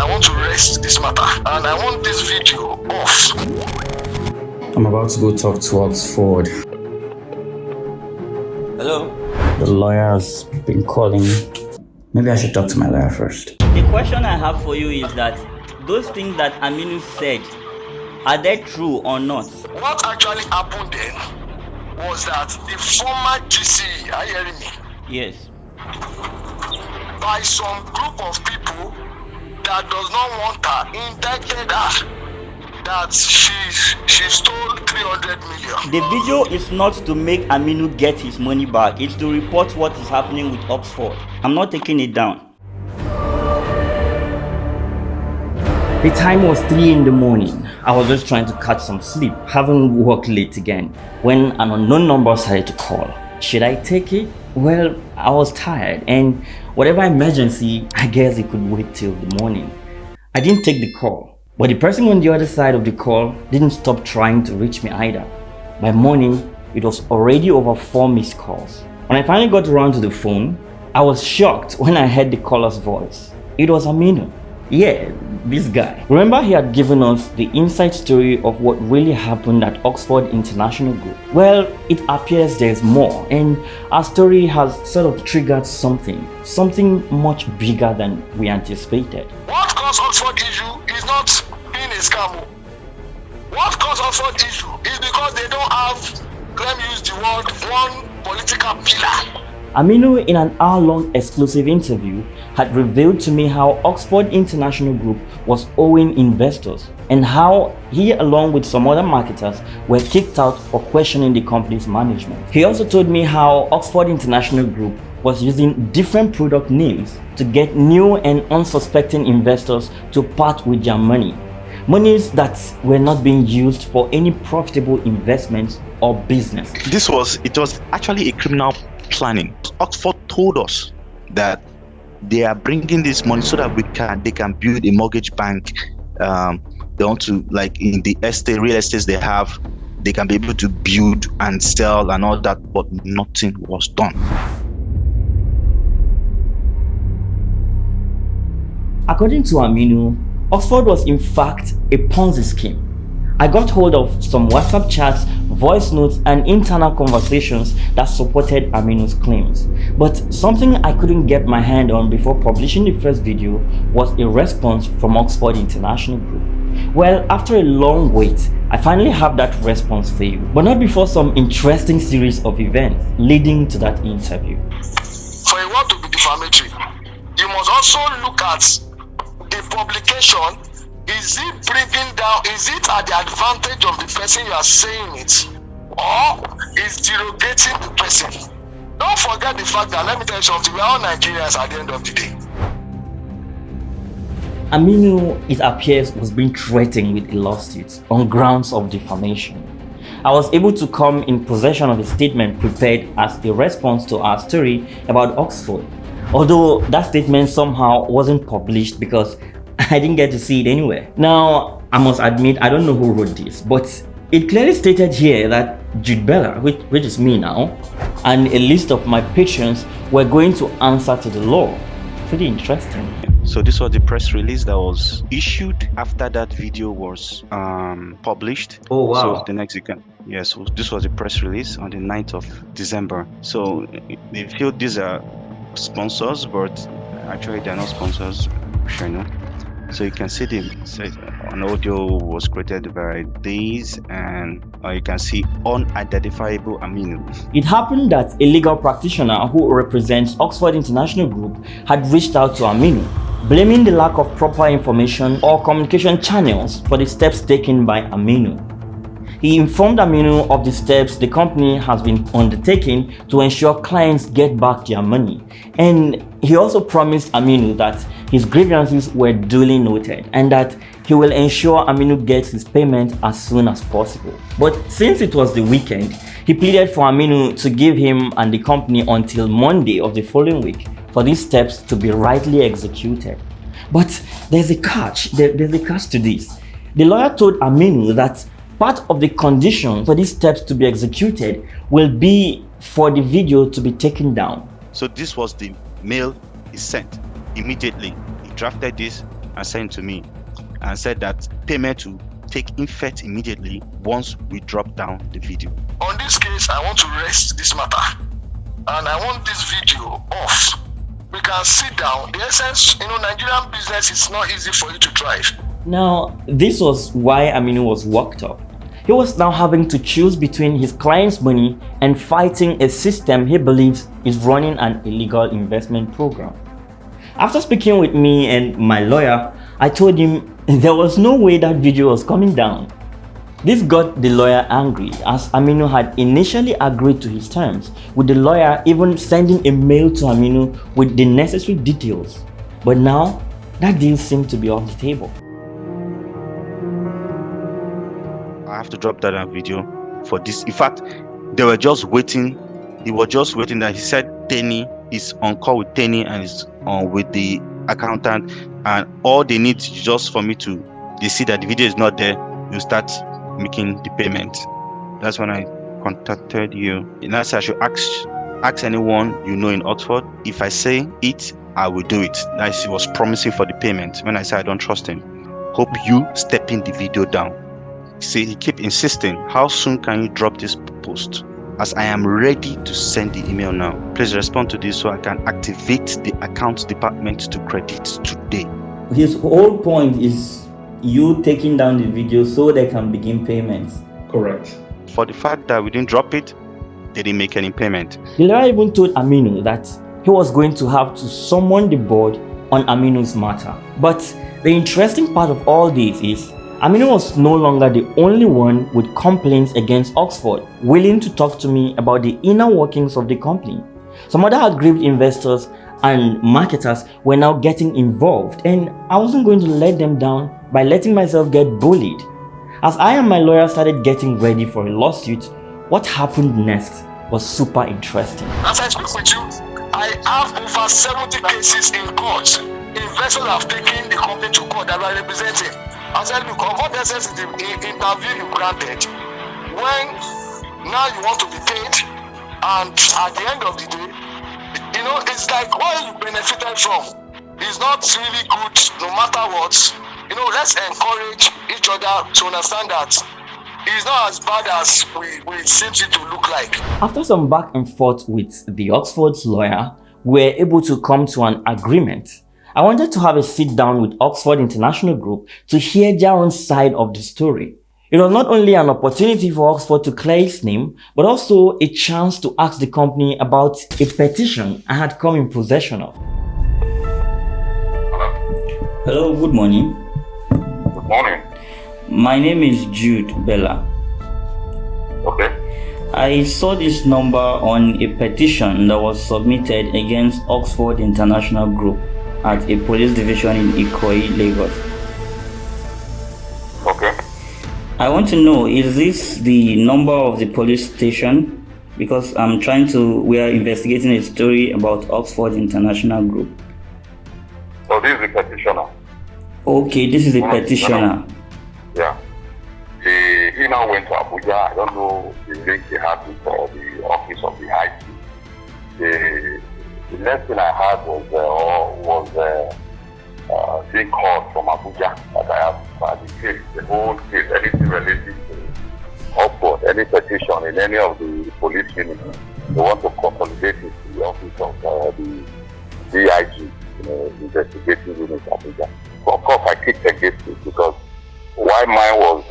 I want to rest this matter, and I want this video off. I'm about to go talk to Oxford. Hello? The lawyer has been calling. Maybe I should talk to my lawyer first. The question I have for you is that those things that Aminu said, are they true or not? What actually happened then was that the former GC, are you hearing me? Yes. By some group of people that does not want her, indicted her that she stole 300 million. The video is not to make Aminu get his money back. It's to report what is happening with Oxford. I'm not taking it down. The time was 3 in the morning. I was just trying to catch some sleep, having worked late again, when an unknown number started to call. Should I take it? Well, I was tired, and whatever emergency, I guess it could wait till the morning. I didn't take the call, but the person on the other side of the call didn't stop trying to reach me either. By morning, it was already over 4 missed calls. When I finally got around to the phone, I was shocked when I heard the caller's voice. It was Aminu. Yeah, this guy. Remember, he had given us the inside story of what really happened at Oxford International Group. Well, it appears there's more, and our story has sort of triggered something much bigger than we anticipated. What caused Oxford issue is not being a scam. What caused Oxford issue is because they don't have, let me use the word, one political pillar. Aminu, in an hour-long exclusive interview, had revealed to me how Oxford International Group was owing investors and how he, along with some other marketers, were kicked out for questioning the company's management. He also told me how Oxford International Group was using different product names to get new and unsuspecting investors to part with their money. Monies that were not being used for any profitable investments or business. It was actually a criminal planning. Oxford told us that they are bringing this money so that they can build a mortgage bank. They want to, like in the real estates they have, they can be able to build and sell and all that, but nothing was done. According to Aminu, Oxford was in fact a Ponzi scheme. I got hold of some WhatsApp chats, voice notes, and internal conversations that supported Aminu's claims. But something I couldn't get my hand on before publishing the first video was a response from Oxford International Group. Well, after a long wait, I finally have that response for you, but not before some interesting series of events leading to that interview. For a word to be defamatory, you must also look at the publication. Is it bringing down, is it at the advantage of the person you are saying it, or is derogating the person? Don't forget the fact that, let me tell you something, we are all Nigerians at the end of the day. Aminu, it appears, was being threatened with a lawsuit on grounds of defamation. I was able to come in possession of a statement prepared as a response to our story about Oxford, although that statement somehow wasn't published because I didn't get to see it anywhere. Now, I must admit, I don't know who wrote this, but it clearly stated here that judebela, which is me now, and a list of my patrons were going to answer to the law. Pretty interesting. So this was the press release that was issued after that video was published. Oh wow. So the next weekend. Yes, this was the press release on the 9th of December. So they feel these are sponsors, but actually they're not sponsors, sure, no. So you can see an audio was created by these, and you can see unidentifiable Aminu. It happened that a legal practitioner who represents Oxford International Group had reached out to Aminu, blaming the lack of proper information or communication channels for the steps taken by Aminu. He informed Aminu of the steps the company has been undertaking to ensure clients get back their money, and he also promised Aminu that his grievances were duly noted and that he will ensure Aminu gets his payment as soon as possible. But since it was the weekend, he pleaded for Aminu to give him and the company until Monday of the following week for these steps to be rightly executed. But there's a catch. There's a catch to this. The lawyer told Aminu that part of the condition for these steps to be executed will be for the video to be taken down. So this was the mail he sent immediately. He drafted this, and sent to me and said that payment will take effect immediately once we drop down the video. On this case, I want to rest this matter, and I want this video off. We can sit down. The essence, Nigerian business is not easy for you to drive. Now, this was why Aminu was worked up. He was now having to choose between his client's money and fighting a system he believes is running an illegal investment program. After speaking with me and my lawyer, I told him there was no way that video was coming down. This got the lawyer angry, as Aminu had initially agreed to his terms, with the lawyer even sending a mail to Aminu with the necessary details. But now, that deal seemed to be off the table. I have to drop that video for this. In fact, they were just waiting. He was just waiting that he said 𝗘𝗾𝘂𝗧 is on call with 𝗘𝗾𝘂 and is on with the accountant, and all they need is just for me to, they see that the video is not there, you start making the payment. That's when I contacted you. And I said I should ask anyone in Oxford. If I say it, I will do it. That he was promising for the payment. When I said I don't trust him, hope you stepping the video down. See, he keep insisting, how soon can you drop this post? As I am ready to send the email now. Please respond to this so I can activate the account department to credit today. His whole point is you taking down the video so they can begin payments. Correct. For the fact that we didn't drop it, they didn't make any payment. The lawyer even told Aminu that he was going to have to summon the board on Aminu's matter. But the interesting part of all this is Aminu was no longer the only one with complaints against Oxford, willing to talk to me about the inner workings of the company. Some other aggrieved investors and marketers were now getting involved, and I wasn't going to let them down by letting myself get bullied. As I and my lawyer started getting ready for a lawsuit, what happened next was super interesting. As I speak with you, I have over 70 cases in court. Investors have taken the company to court that we are representing. I said, look, of what essence is the interview you granted, when now you want to be paid, and at the end of the day, it's like what you benefited from. It's not really good no matter what. Let's encourage each other to understand that it's not as bad as we seem to look like. After some back and forth with the Oxford's lawyer, we were able to come to an agreement. I wanted to have a sit down with Oxford International Group to hear their own side of the story. It was not only an opportunity for Oxford to clear its name, but also a chance to ask the company about a petition I had come in possession of. Hello, good morning. Good morning. My name is Jude Bela. Okay. I saw this number on a petition that was submitted against Oxford International Group at a police division in Ikoyi, Lagos. Okay. I want to know, is this the number of the police station? Because we are investigating a story about Oxford International Group. So this is the petitioner. Okay, this is the petitioner. Yeah. He now went to Abuja. I don't know the link he had with the office of the 𝗫𝗃. The next thing I heard was being called from Abuja that I have the case, the whole case, anything related to Oxford, any petition in any of the police units. They want to consolidate it to the office of the DIG, investigating unit Abuja. So of course I kicked against it because why mine was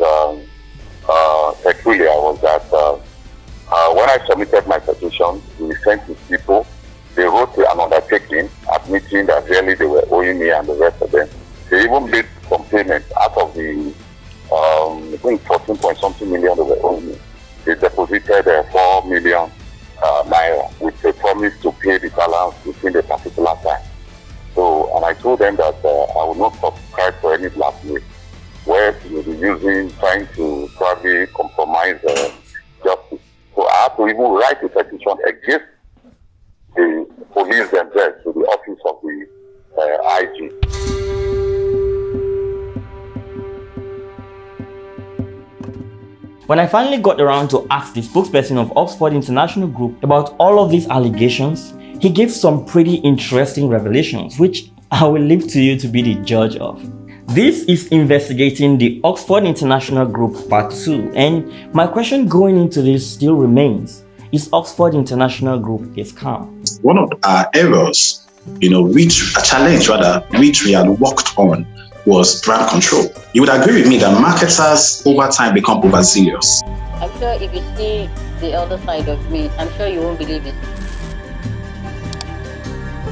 peculiar was that when I submitted my petition, we sent to people. They wrote an undertaking admitting that really they were owing me and the rest of them. They even made some payments out of the I think 14 point something million they were owing me. They deposited 4 million naira with a promise to pay the balance within a particular time. So, and I told them that I will not subscribe for any blackmail, where we will be trying to probably compromise justice. So I have to even write a petition against the police themselves to the office of the IG. When I finally got around to ask the spokesperson of Oxford International Group about all of these allegations, he gave some pretty interesting revelations, which I will leave to you to be the judge of. This is investigating the Oxford International Group Part 2, and my question going into this still remains: is Oxford International Group a scam? One of our errors, a challenge which we had worked on was brand control. You would agree with me that marketers over time become overzealous. I'm sure if you see the other side of me, I'm sure you won't believe it.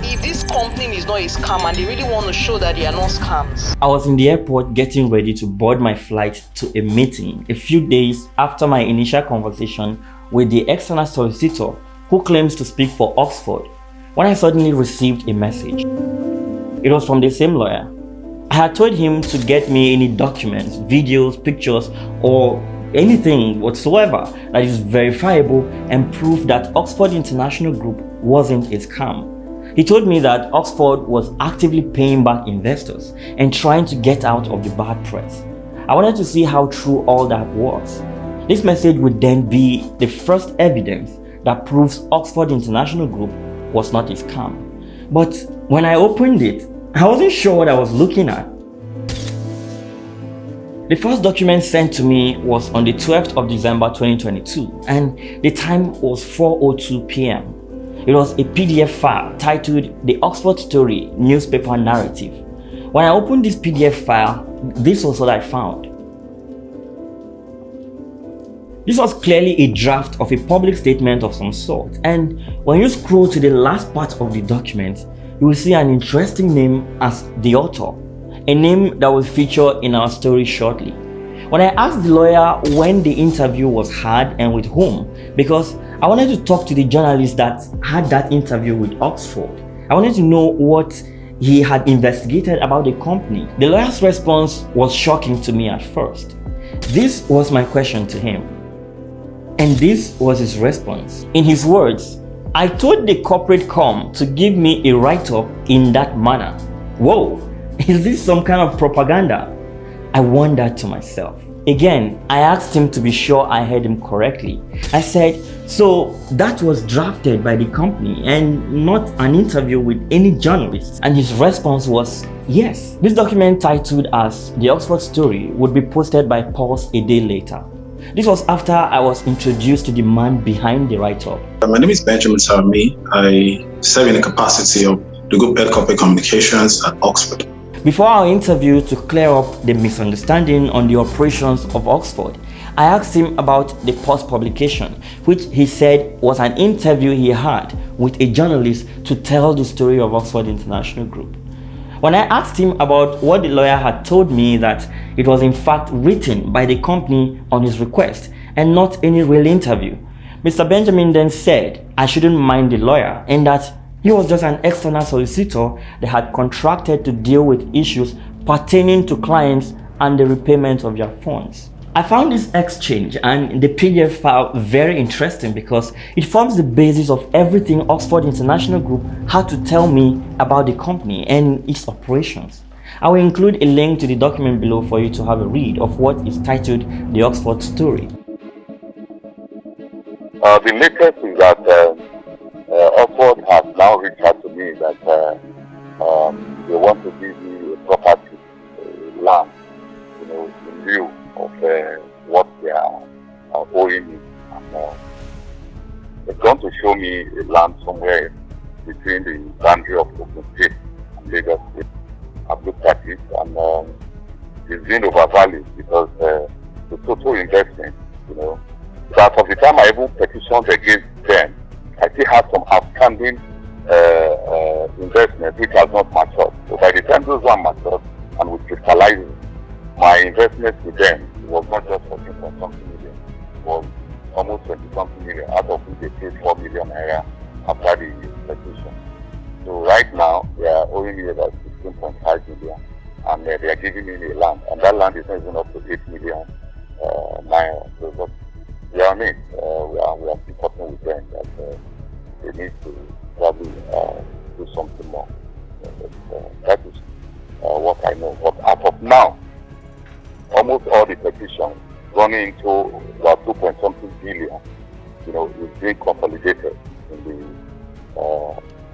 If this company is not a scam and they really want to show that they are not scams. I was in the airport getting ready to board my flight to a meeting a few days after my initial conversation with the external solicitor who claims to speak for Oxford, when I suddenly received a message. It was from the same lawyer. I had told him to get me any documents, videos, pictures, or anything whatsoever that is verifiable and proof that Oxford International Group wasn't a scam. He told me that Oxford was actively paying back investors and trying to get out of the bad press. I wanted to see how true all that was. This message would then be the first evidence that proves Oxford International Group was not a scam. But when I opened it, I wasn't sure what I was looking at. The first document sent to me was on the 12th of December 2022, and the time was 4:02 p.m. It was a PDF file titled The Oxford Story Newspaper Narrative. When I opened this PDF file, this was what I found. This was clearly a draft of a public statement of some sort, and when you scroll to the last part of the document, you will see an interesting name as the author, a name that will feature in our story shortly. When I asked the lawyer when the interview was had and with whom, because I wanted to talk to the journalist that had that interview with Oxford, I wanted to know what he had investigated about the company. The lawyer's response was shocking to me at first. This was my question to him, and this was his response. In his words, "I told the corporate com to give me a write-up in that manner." Whoa, is this some kind of propaganda? I wondered to myself. Again, I asked him to be sure I heard him correctly. I said, "So that was drafted by the company and not an interview with any journalist?" And his response was, "Yes." This document, titled as The Oxford Story, would be posted by Pulse a day later. This was after I was introduced to the man behind the write-up. My name is 𝗪𝗵𝗲𝗂𝗧𝗂𝗵. I serve in the capacity of the Group Head Corporate Communications at Oxford. Before our interview, to clear up the misunderstanding on the operations of Oxford, I asked him about the Pulse publication, which he said was an interview he had with a journalist to tell the story of Oxford International Group. When I asked him about what the lawyer had told me, that it was in fact written by the company on his request and not any real interview, Mr. Benjamin then said I shouldn't mind the lawyer and that he was just an external solicitor that had contracted to deal with issues pertaining to clients and the repayment of their funds. I found this exchange and the PDF file very interesting because it forms the basis of everything Oxford International Group had to tell me about the company and its operations. I will include a link to the document below for you to have a read of what is titled The Oxford Story. The latest is that Oxford has now reached out to me that they want to give me a property, land, in lieu of what they are owing me. And they're going to show me a land somewhere between the boundary of Ogun State and Lagos State. I've looked at it and it's been overvalued because the total investment, so as of the time I even petitioned against them, I still have some outstanding investment which has not matured. So by the time those one matured and we crystallize my investment with them, it was not just 14.something million, it was almost 20-something million, out of which they paid 4 million naira after the petition. So right now they are owing me about 16.5 million and they are giving me the land, and that land is not even up to 8 million naira. So we are still talking with them that they need to probably do something more. That is what I know. But as of now, almost all the petitions running into about 2.something billion, is being consolidated in the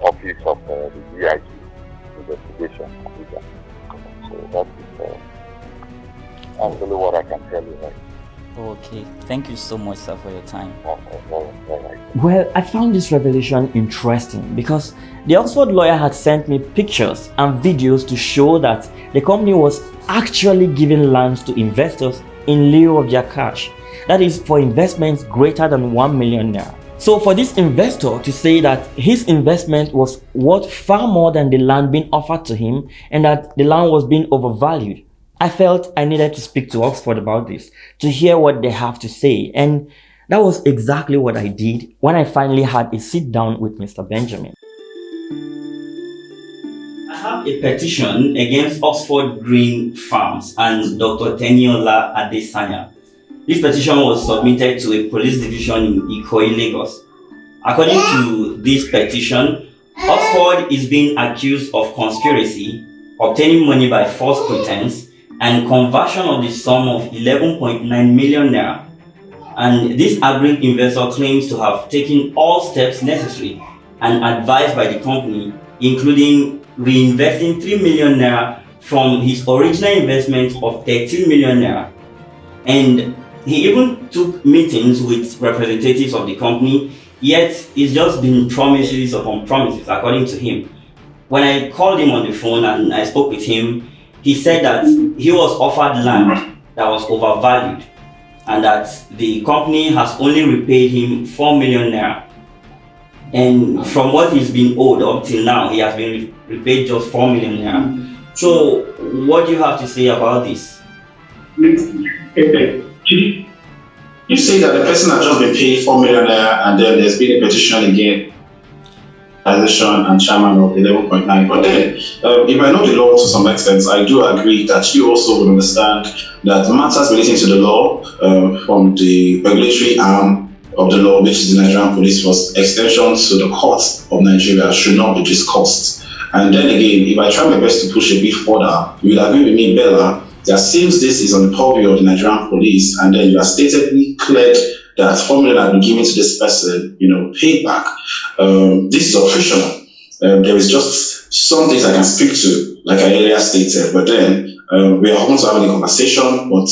office of the DIG investigation. So that's really what I can tell you. Right? Okay, thank you so much, sir, for your time. Well, I found this revelation interesting because the Oxford lawyer had sent me pictures and videos to show that the company was actually giving lands to investors in lieu of their cash. That is for investments greater than 1 million naira. So for this investor to say that his investment was worth far more than the land being offered to him and that the land was being overvalued, I felt I needed to speak to Oxford about this, to hear what they have to say. And that was exactly what I did when I finally had a sit down with Mr. Benjamin. I have a petition against Oxford Green Farms and Dr. 𝗘𝗾𝘂𝗧𝘂𝗪. This petition was submitted to a police division in Ikoyi, Lagos. According to this petition, Oxford is being accused of conspiracy, obtaining money by false pretense, and conversion of the sum of 11.9 million naira. And this agreed investor claims to have taken all steps necessary and advised by the company, including reinvesting 3 million naira from his original investment of 13 million naira. And he even took meetings with representatives of the company, yet it's just been promises upon promises, according to him. When I called him on the phone and I spoke with him, he said that he was offered land that was overvalued and that the company has only repaid him 4 million naira. And from what he's been owed up till now, he has been repaid just 4 million naira. So what do you have to say about this? You say that the person has just been paid 4 million naira and then there's been a petition again and chairman of 11.9. But then, if I know the law to some extent, I do agree that you also will understand that matters relating to the law from the regulatory arm of the law, which is the Nigerian Police Force, extension to the courts of Nigeria should not be discussed. And then again, if I try my best to push a bit further, you will agree with me, Bela, that since this is on the purview of the Nigerian police, and then you are statedly cleared that 4 million has been given to this person, paid back. This is operational. There is just some things I can speak to, like I earlier stated, but then we are open to having a conversation, but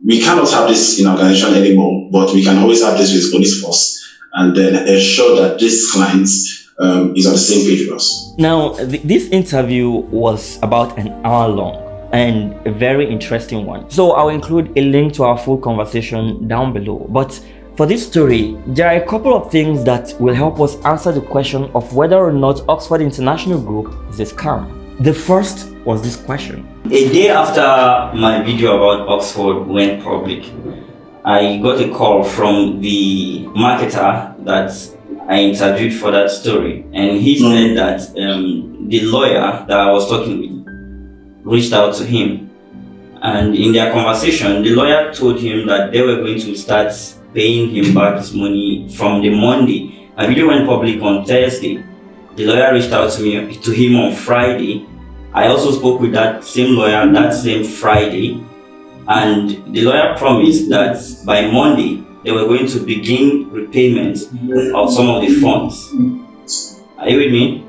we cannot have this in our organization anymore, but we can always have this with police force, and then ensure that this client is on the same page with us. Now, this interview was about an hour long and a very interesting one. So I'll include a link to our full conversation down below. But for this story, there are a couple of things that will help us answer the question of whether or not Oxford International Group is a scam. The first was this question. A day after my video about Oxford went public, I got a call from the marketer that I interviewed for that story, and he said that the lawyer that I was talking with reached out to him, and in their conversation, the lawyer told him that they were going to start paying him back his money from the Monday. A video went public on Thursday. The lawyer reached out to him on Friday. I also spoke with that same lawyer that same Friday, and the lawyer promised that by Monday they were going to begin repayment of some of the funds. Are you with me?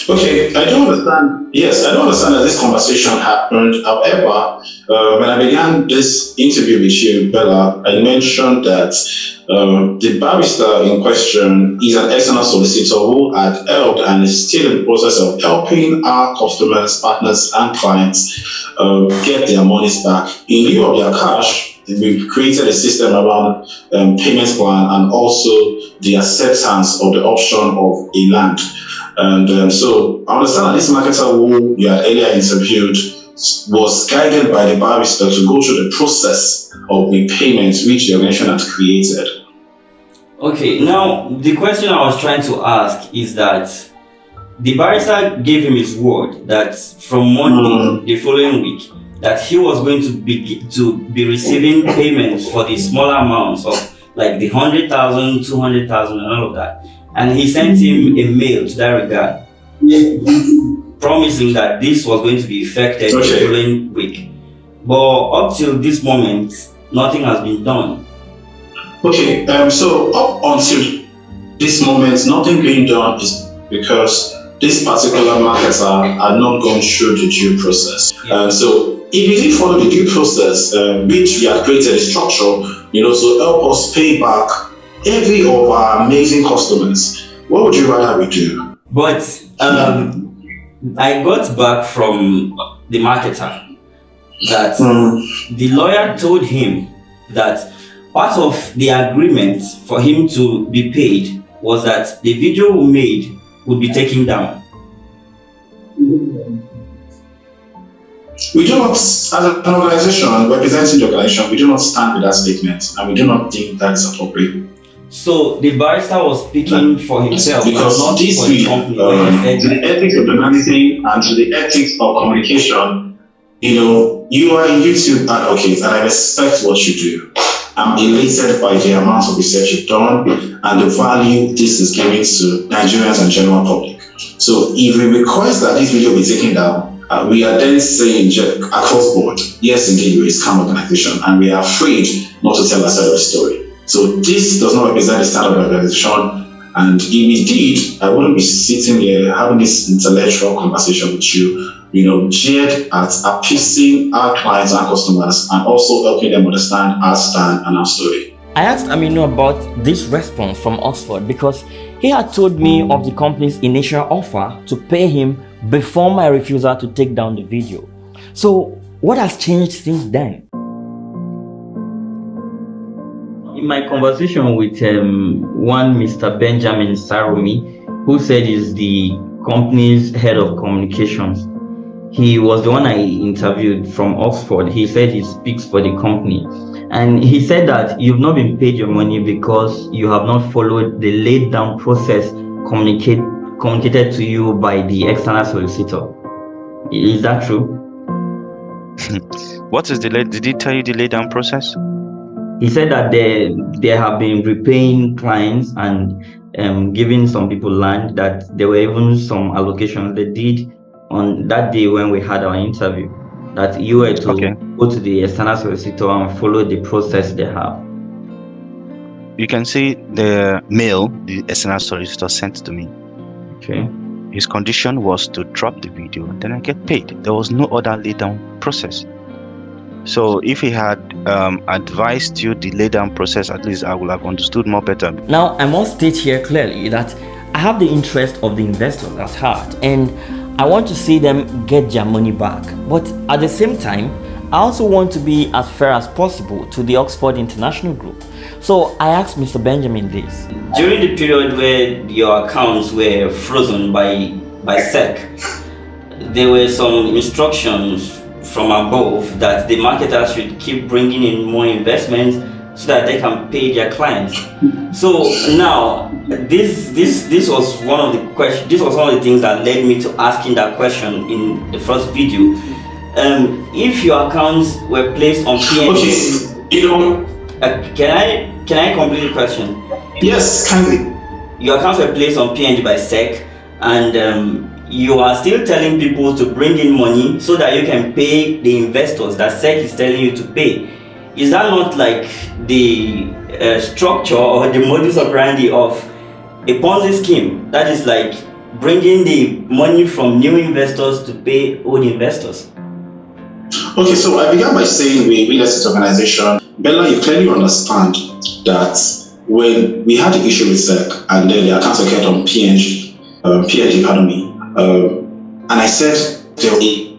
Okay, I don't understand. Yes, I don't understand that this conversation happened. However, when I began this interview with you, Bela, I mentioned that the barrister in question is an external solicitor who had helped and is still in the process of helping our customers, partners, and clients get their monies back. In lieu of their cash, we've created a system around payment plan and also the acceptance of the option of a land. And so I understand that this marketer who you had earlier interviewed was guided by the barrister to go through the process of repayment which the organization had created. Okay, now the question I was trying to ask is that the barrister gave him his word that from Monday, the following week, that he was going to be receiving payments for the smaller amounts of like the 100,000, 200,000 and all of that. And he sent him a mail to that regard, promising that this was going to be effected the following week. But up till this moment, nothing has been done. Okay, so up until this moment, nothing being done is because this particular marketer had not gone through the due process. So if you didn't follow the due process, which we had created a structure, to help us pay back every of our amazing customers, what would you rather we do? But I got back from the marketer that the lawyer told him that part of the agreement for him to be paid was that the video we made would be taken down. We do not, as an organization representing the organization, we do not stand with that statement, and we do not think that is appropriate. So the barrister was speaking for himself, because not this for the company. to the ethics of journalism and to the ethics of communication, you are a YouTube advocate, and I respect what you do. I'm elated by the amount of research you've done and the value this is giving to Nigerians and general public. So if we request that this video be taken down, we are then saying across board, yes, indeed, you're a scam organization, and we are afraid not to tell our side of the story. So this does not represent the standard organization, and if it did, I wouldn't be sitting here having this intellectual conversation with you, geared at appeasing our clients and customers and also helping them understand our stand and our story. I asked Aminu about this response from Oxford because he had told me of the company's initial offer to pay him before my refusal to take down the video. So what has changed since then? In my conversation with one Mr. Benjamin Saromi, who said is the company's head of communications, he was the one I interviewed from Oxford. He said he speaks for the company. And he said that you've not been paid your money because you have not followed the laid down process communicated to you by the external solicitor. Is that true? What is did he tell you the laid down process? He said that they have been repaying clients and giving some people land, that there were even some allocations they did on that day when we had our interview, that you were to go to the external solicitor and follow the process they have. You can see the mail the external solicitor sent to me. Okay. His condition was to drop the video, then I get paid. There was no other lay down process. So if he had advised you the lay down process, at least I would have understood more better. Now, I must state here clearly that I have the interest of the investors at heart, and I want to see them get their money back. But at the same time, I also want to be as fair as possible to the Oxford International Group. So I asked Mr. Benjamin this. During the period where your accounts were frozen by SEC, there were some instructions from above that the marketers should keep bringing in more investments so that they can pay their clients. So now, this was one of the questions. This was one of the things that led me to asking that question in the first video. If your accounts were placed on PNG, can I complete the question? Yes, kindly. Your accounts were placed on PNG by SEC, and you are still telling people to bring in money so that you can pay the investors that SEC is telling you to pay. Is that not like the structure or the modus operandi of a Ponzi scheme? That is like bringing the money from new investors to pay old investors. Okay, so I began by saying we real estate organization. Bela, you clearly understand that when we had the issue with SEC and then the accounts were kept on PNG, and I said there were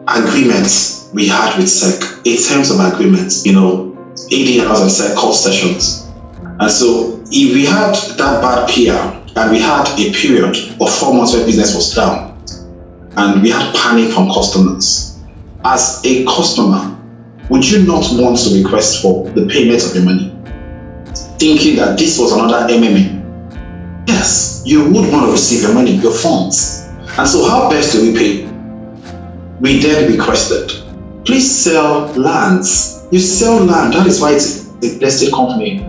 agreements we had with SEC, in terms of agreements, 80 hours of SEC call sessions. And so if we had that bad PR and we had a period of 4 months where business was down and we had panic from customers, as a customer, would you not want to request for the payment of your money, thinking that this was another MMA? Yes, you would want to receive your money, your funds. And so how best do we pay? We then requested, please sell lands. You sell land, that is why it's a listed company.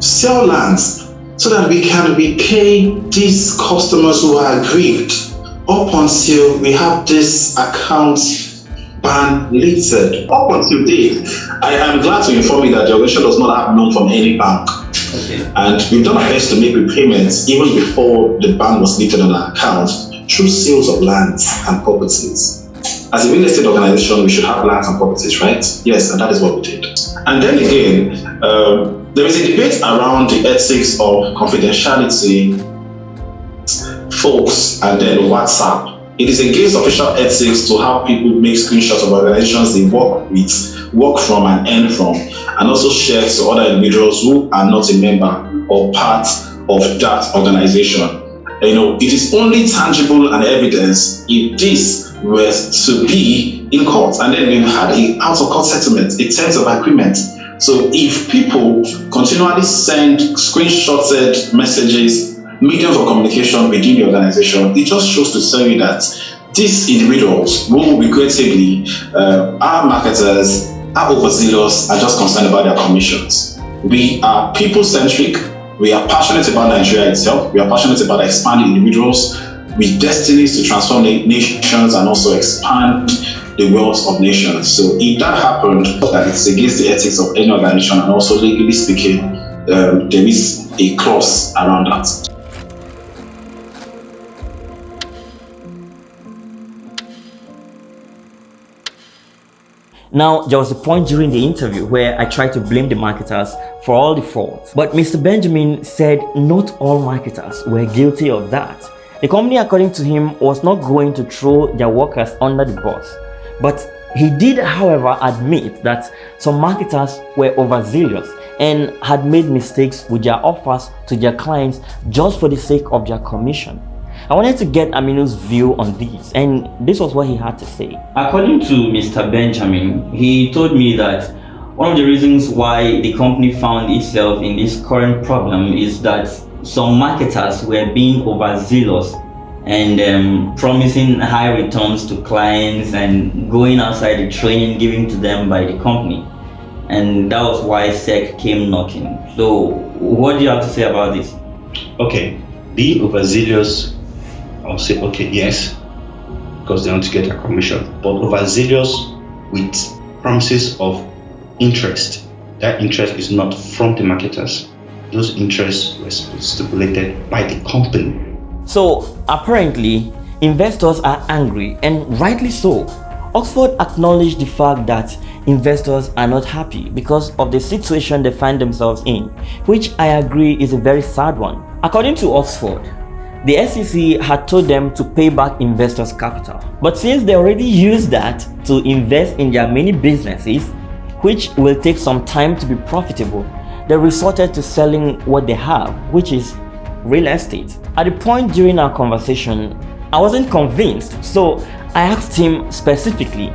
Sell lands so that we can repay these customers who are aggrieved up until we have this account ban lifted. Up until date, I am glad to inform you that the organization does not have loan from any bank. Okay. And we've done our best to make repayments even before the ban was lifted on our account. through sales of lands and properties. As a real estate organization, we should have lands and properties, right? Yes, and that is what we did. And then again, there is a debate around the ethics of confidentiality, folks, and then WhatsApp. It is against official ethics to have people make screenshots of organizations they work with, work from and earn from, and also share to other individuals who are not a member or part of that organization. It is only tangible and evidence if this were to be in court, and then we've had an out-of-court settlement, a terms of agreement. So if people continually send screenshotted messages, mediums of communication within the organization, it just shows to tell you that these individuals who regrettably are marketers, are overzealous, are just concerned about their commissions. We are people-centric. We are passionate about Nigeria itself. We are passionate about expanding individuals with destinies to transform nations and also expand the wealth of nations. So if that happened, that it's against the ethics of any organization, and also legally speaking, there is a clause around that. Now, there was a point during the interview where I tried to blame the marketers for all the faults, but Mr. Benjamin said not all marketers were guilty of that. The company, according to him, was not going to throw their workers under the bus, but he did, however, admit that some marketers were overzealous and had made mistakes with their offers to their clients just for the sake of their commission. I wanted to get Aminu's view on this, and this was what he had to say. According to Mr. Benjamin, he told me that one of the reasons why the company found itself in this current problem is that some marketers were being overzealous and promising high returns to clients and going outside the training given to them by the company. And that was why SEC came knocking. So what do you have to say about this? Okay, being overzealous, I'll say, okay, yes, because they want to get a commission. But overzealous with promises of interest. That interest is not from the marketers. Those interests were stipulated by the company. So apparently, investors are angry, and rightly so. Oxford acknowledged the fact that investors are not happy because of the situation they find themselves in, which I agree is a very sad one. According to Oxford, the SEC had told them to pay back investors' capital. But since they already used that to invest in their many businesses, which will take some time to be profitable, they resorted to selling what they have, which is real estate. At the point during our conversation, I wasn't convinced, so I asked him specifically,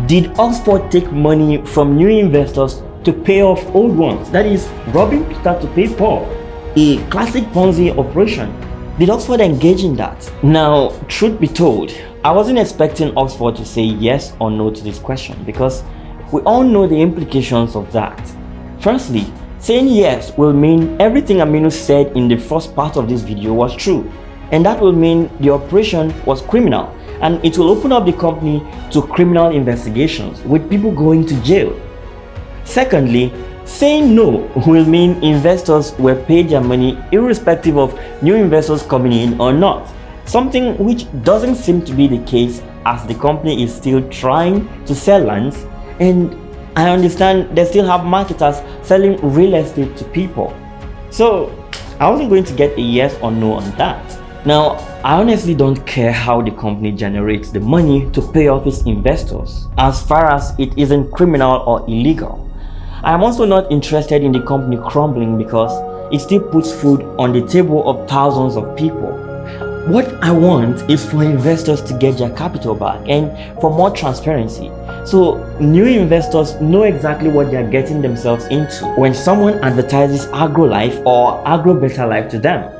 did Oxford take money from new investors to pay off old ones? That is, robbing Peter to pay Paul, a classic Ponzi operation. Did Oxford engage in that? Now, truth be told, I wasn't expecting Oxford to say yes or no to this question, because we all know the implications of that. Firstly, saying yes will mean everything Aminu said in the first part of this video was true, and that will mean the operation was criminal, and it will open up the company to criminal investigations with people going to jail. Secondly, saying no will mean investors were paid their money irrespective of new investors coming in or not, something which doesn't seem to be the case as the company is still trying to sell lands, and I understand they still have marketers selling real estate to people. So I wasn't going to get a yes or no on that. Now, I honestly don't care how the company generates the money to pay off its investors, as far as it isn't criminal or illegal. I am also not interested in the company crumbling because it still puts food on the table of thousands of people. What I want is for investors to get their capital back and for more transparency, so new investors know exactly what they are getting themselves into when someone advertises AgroLife or 𝗪𝗪𝗏 to them.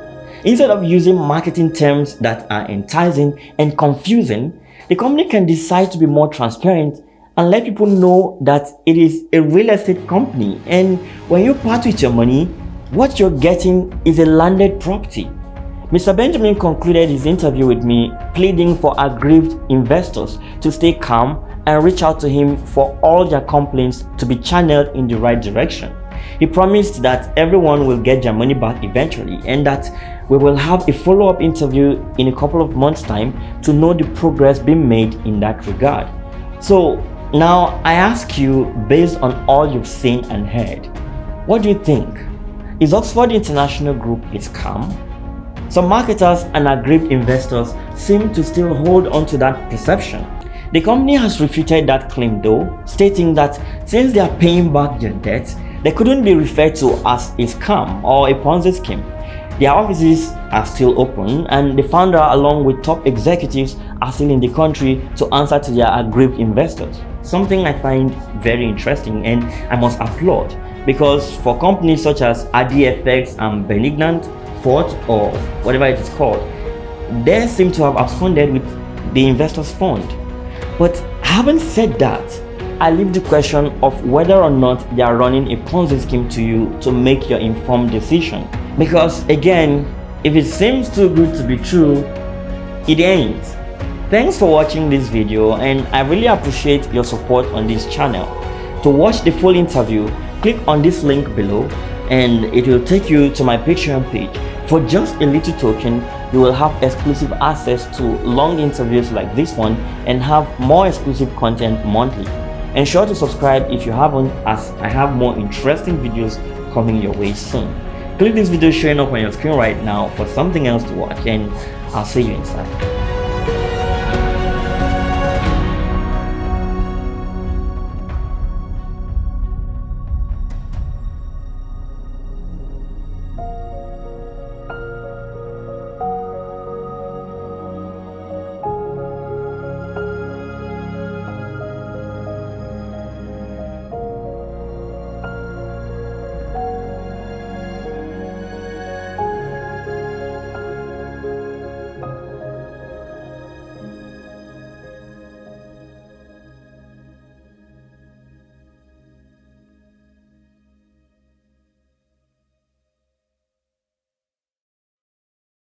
Instead of using marketing terms that are enticing and confusing, the company can decide to be more transparent and let people know that it is a real estate company, and when you part with your money, what you're getting is a landed property. Mr. Benjamin concluded his interview with me pleading for aggrieved investors to stay calm and reach out to him for all their complaints to be channeled in the right direction. He promised that everyone will get their money back eventually and that we will have a follow-up interview in a couple of months' time to know the progress being made in that regard. So now I ask you, based on all you've seen and heard, what do you think? Is Oxford International Group a scam? Some marketers and aggrieved investors seem to still hold on to that perception. The company has refuted that claim though, stating that since they are paying back their debts, they couldn't be referred to as a scam or a Ponzi scheme. Their offices are still open and the founder along with top executives are still in the country to answer to their aggrieved investors. Something I find very interesting and I must applaud, because for companies such as RDFX and Benignant Fort or whatever it is called, they seem to have absconded with the investors' fund. But having said that, I leave the question of whether or not they are running a Ponzi scheme to you to make your informed decision. Because again, if it seems too good to be true, it ain't. Thanks for watching this video and I really appreciate your support on this channel. To watch the full interview, click on this link below and it will take you to my Patreon page. For just a little token, you will have exclusive access to long interviews like this one and have more exclusive content monthly. Ensure to subscribe if you haven't, as I have more interesting videos coming your way soon. Click this video showing up on your screen right now for something else to watch and I'll see you inside.